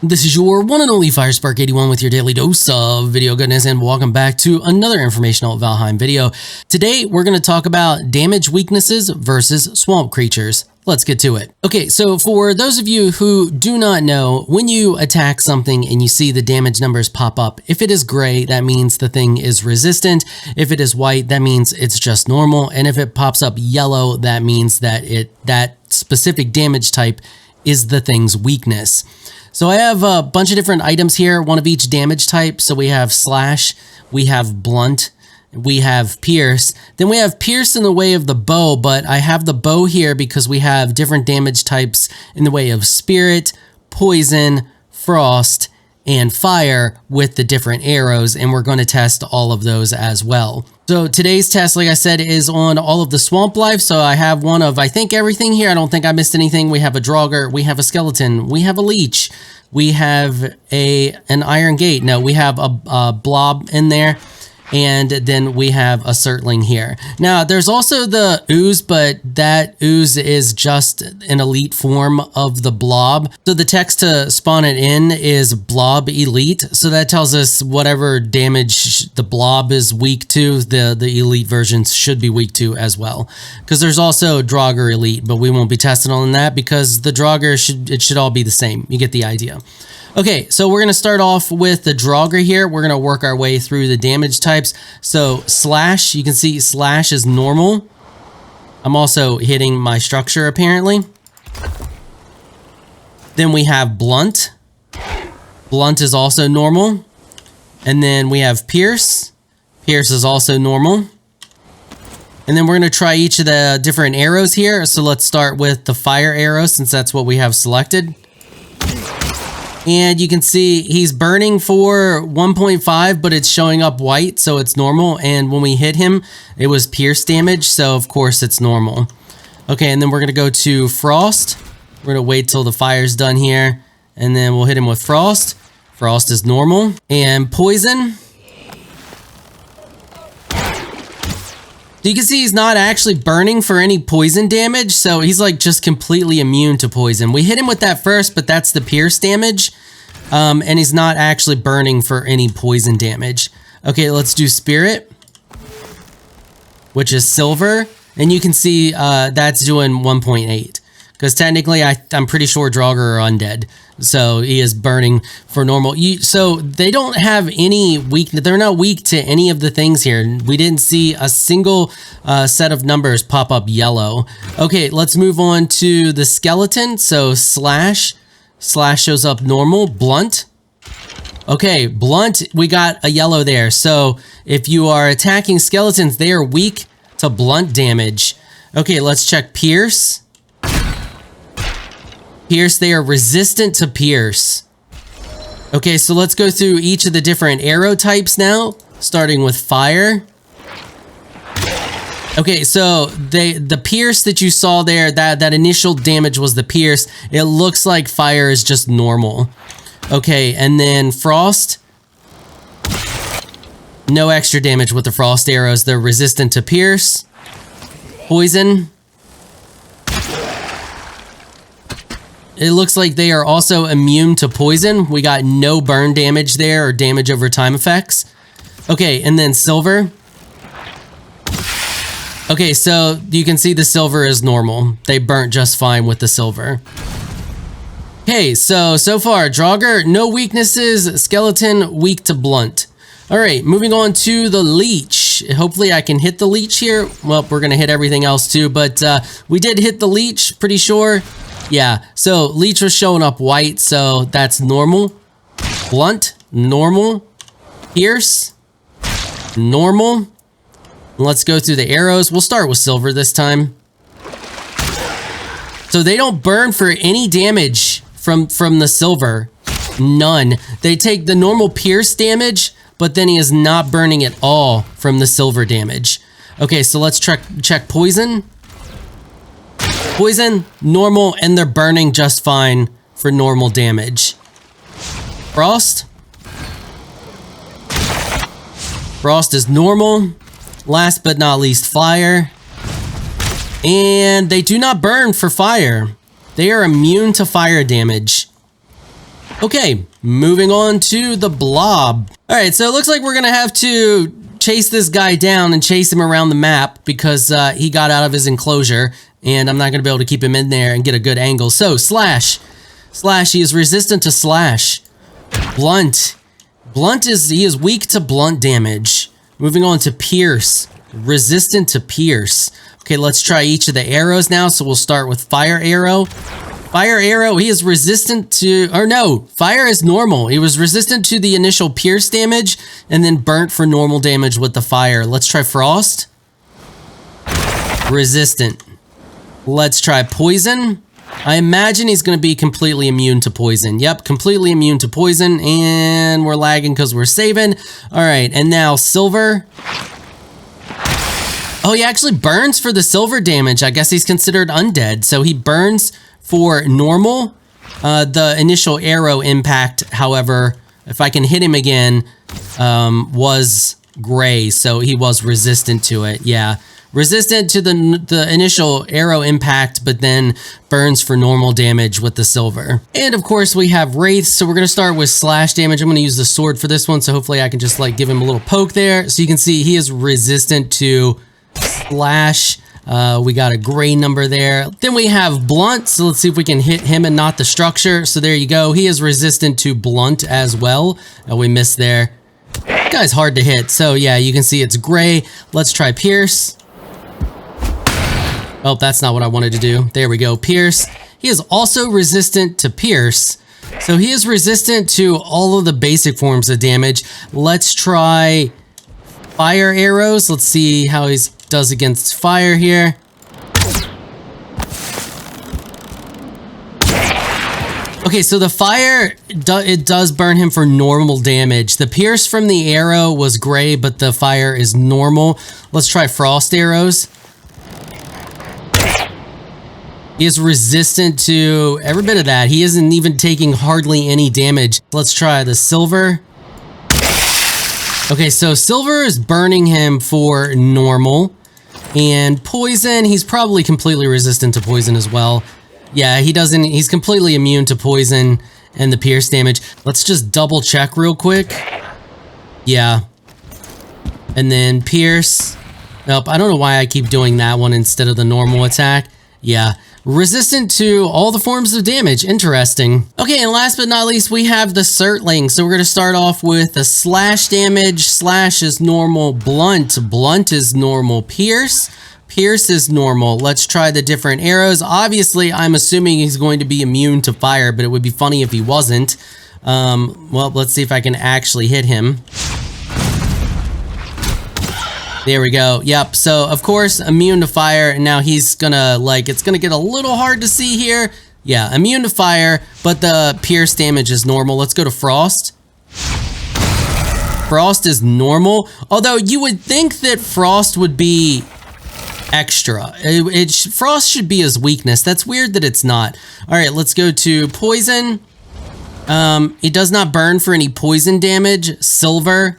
This is your one and only FireSpark81 with your daily dose of video goodness, and welcome back to another informational Valheim video. Today, we're going to talk about damage weaknesses versus swamp creatures. Let's get to it. Okay, so for those of you who do not know, when you attack something and you see the damage numbers pop up, if it is gray, that means the thing is resistant. If it is white, that means it's just normal. And if it pops up yellow, that means that that specific damage type is the thing's weakness. So I have a bunch of different items here, one of each damage type. So we have slash, we have blunt, we have pierce. Then we have pierce in the way of the bow, but I have the bow here because we have different damage types in the way of spirit, poison, frost, and fire with the different arrows, and we're going to test all of those as well. So today's test, like I said, is on all of the swamp life. So I have one of, I think, everything here. I don't think I missed anything. We have a Draugr, we have a skeleton, we have a leech, we have an iron gate. No, we have a blob in there. And then we have a Certlink here. Now, there's also the ooze, but that ooze is just an elite form of the blob. So the text to spawn it in is blob elite. So that tells us whatever damage the blob is weak to, the elite versions should be weak to as well. Because there's also Draugr elite, but we won't be testing on that because the Draugr should all be the same. You get the idea. Okay, so we're going to start off with the Draugr here. We're going to work our way through the damage types. So slash, you can see slash is normal. I'm also hitting my structure apparently. Then we have blunt. Blunt is also normal. And then we have pierce. Pierce is also normal. And then we're going to try each of the different arrows here. So let's start with the fire arrow since that's what we have selected. And you can see he's burning for 1.5, but it's showing up white, so it's normal. And when we hit him, it was pierce damage, so of course it's normal. Okay, and then we're going to go to frost. We're going to wait till the fire's done here, and then we'll hit him with frost. Frost is normal. And poison. So you can see he's not actually burning for any poison damage, so he's like just completely immune to poison. We hit him with that first, but that's the pierce damage, and he's not actually burning for any poison damage. Okay, let's do spirit, which is silver, and you can see that's doing 1.8. Because technically, I'm pretty sure Draugr are undead. So he is burning for normal. So they don't have any weakness. They're not weak to any of the things here. We didn't see a single set of numbers pop up yellow. Okay, let's move on to the skeleton. So slash. Slash shows up normal. Blunt. Okay, blunt, we got a yellow there. So if you are attacking skeletons, they are weak to blunt damage. Okay, let's check pierce. Pierce, they are resistant to pierce. Okay, so let's go through each of the different arrow types now, starting with fire. Okay, so the pierce that you saw there, that initial damage was the pierce. It looks like fire is just normal. Okay, and then frost. No extra damage with the frost arrows. They're resistant to pierce. Poison. It looks like they are also immune to poison. We got no burn damage there or damage over time effects. Okay, and then silver. Okay, so you can see the silver is normal. They burnt just fine with the silver. Okay, so far, Draugr, no weaknesses. Skeleton, weak to blunt. All right, moving on to the leech. Hopefully I can hit the leech here. Well, we're going to hit everything else too, but we did hit the leech, pretty sure. Yeah, so leech was showing up white, so that's normal. Blunt, normal. Pierce, normal. Let's go through the arrows. We'll start with silver this time. So they don't burn for any damage from the silver. None. They take the normal pierce damage, but then he is not burning at all from the silver damage. Okay, so let's check poison. Poison, normal, and they're burning just fine for normal damage. Frost. Frost is normal. Last but not least, fire. And they do not burn for fire. They are immune to fire damage. Okay, moving on to the blob. All right, so it looks like we're gonna have to chase this guy down and chase him around the map because he got out of his enclosure, and I'm not gonna be able to keep him in there and get a good angle. So slash, he is resistant to slash. Blunt, he is weak to blunt damage. Moving on to pierce, resistant to pierce. Okay, let's try each of the arrows now. So we'll start with fire arrow. Fire arrow, he is resistant to, or no, fire is normal. He was resistant to the initial pierce damage and then burnt for normal damage with the fire. Let's try frost. Resistant. Let's try poison. I imagine he's going to be completely immune to poison. Yep, completely immune to poison, and we're lagging because we're saving. All right, and now silver. Oh, he actually burns for the silver damage. I guess he's considered undead. So he burns for normal. The initial arrow impact, however, if I can hit him again, was gray. So he was resistant to it. Yeah, resistant to the initial arrow impact, but then burns for normal damage with the silver. And of course we have Wraith. So we're going to start with slash damage. I'm going to use the sword for this one. So hopefully I can just like give him a little poke there. So you can see he is resistant to slash. We got a gray number there. Then we have blunt. So let's see if we can hit him and not the structure. So there you go. He is resistant to blunt as well. Oh, we missed there. Guy's hard to hit. So yeah, you can see it's gray. Let's try pierce. Oh, that's not what I wanted to do. There we go. Pierce. He is also resistant to pierce. So he is resistant to all of the basic forms of damage. Let's try fire arrows. Let's see how he does against fire here. Okay, so the fire, it does burn him for normal damage. The pierce from the arrow was gray, but the fire is normal. Let's try frost arrows. He is resistant to every bit of that. He isn't even taking hardly any damage. Let's try the silver. Okay, so silver is burning him for normal. And poison, he's probably completely resistant to poison as well. Yeah, he's completely immune to poison and the pierce damage. Let's just double check real quick. Yeah. And then pierce. Nope, I don't know why I keep doing that one instead of the normal attack. Yeah. Resistant to all the forms of damage. Interesting. Okay, and last but not least, we have the Certlink. So we're going to start off with the slash damage. Slash is normal. Blunt. Blunt is normal. Pierce. Pierce is normal. Let's try the different arrows. Obviously, I'm assuming he's going to be immune to fire, but it would be funny if he wasn't. Well, let's see if I can actually hit him. There we go. Yep. So, of course, immune to fire. And now he's gonna, like, it's gonna get a little hard to see here. Yeah, immune to fire, but the pierce damage is normal. Let's go to frost. Frost is normal. Although, you would think that frost would be extra. Frost should be his weakness. That's weird that it's not. All right, let's go to poison. It does not burn for any poison damage. Silver.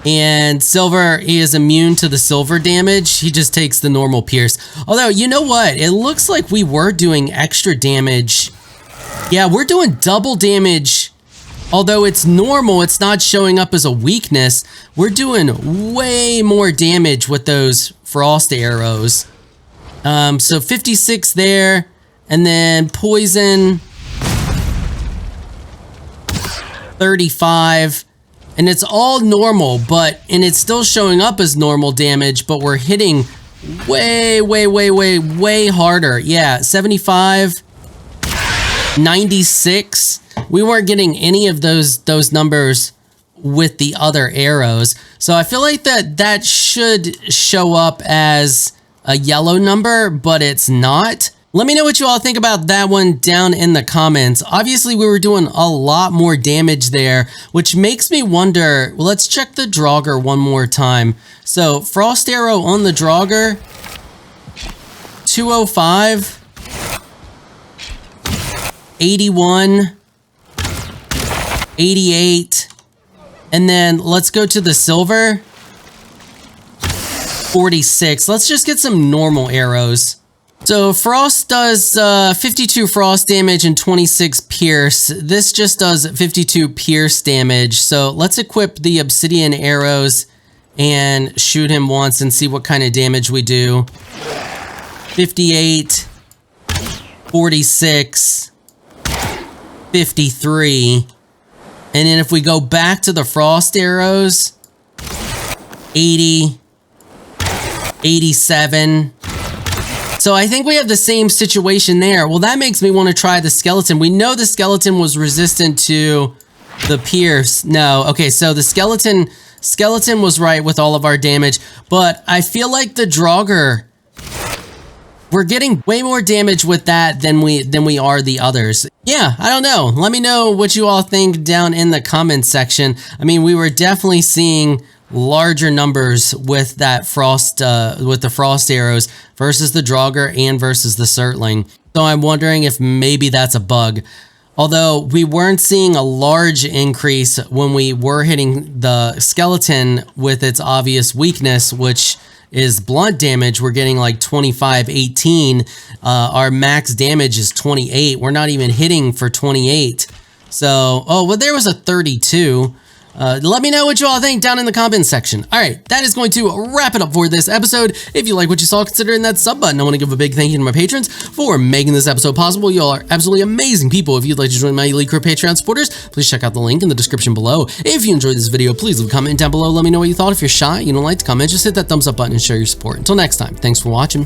And silver, he is immune to the silver damage. He just takes the normal pierce. Although, you know what? It looks like we were doing extra damage. Yeah, we're doing double damage. Although it's normal, it's not showing up as a weakness. We're doing way more damage with those frost arrows. So 56 there. And then poison. 35. And it's all normal, and it's still showing up as normal damage, but we're hitting way harder. Yeah, 75, 96. We weren't getting any of those numbers with the other arrows. So I feel like that should show up as a yellow number, but it's not. Let me know what you all think about that one down in the comments. Obviously, we were doing a lot more damage there, which makes me wonder, well, let's check the Draugr one more time. So, Frost Arrow on the Draugr, 205, 81, 88, and then let's go to the Silver, 46. Let's just get some normal arrows. So Frost does 52 Frost damage and 26 Pierce. This just does 52 Pierce damage. So let's equip the Obsidian arrows and shoot him once and see what kind of damage we do. 58, 46, 53. And then if we go back to the Frost arrows, 80, 87. So I think we have the same situation there. Well, that makes me want to try the skeleton. We know the skeleton was resistant to the Pierce. No, okay, so the skeleton was right with all of our damage, but I feel like the Draugr, we're getting way more damage with that than we are the others. Yeah, I don't know. Let me know what you all think down in the comments section. I mean, we were definitely seeing larger numbers with that Frost, with the Frost arrows versus the Draugr and versus the Certlink. So I'm wondering if maybe that's a bug. Although we weren't seeing a large increase when we were hitting the skeleton with its obvious weakness, which is blunt damage. We're getting like 25, 18. Our max damage is 28. We're not even hitting for 28. So, oh, well, there was a 32. Let me know what you all think down in the comments section. All right, that is going to wrap it up for this episode. If you like what you saw, consider hitting that sub button. I want to give a big thank you to my patrons for making this episode possible. You all are absolutely amazing people. If you'd like to join my Elite Crew Patreon supporters, please check out the link in the description below. If you enjoyed this video, please leave a comment down below. Let me know what you thought. If you're shy, you don't like to comment, just hit that thumbs up button and show your support. Until next time, thanks for watching.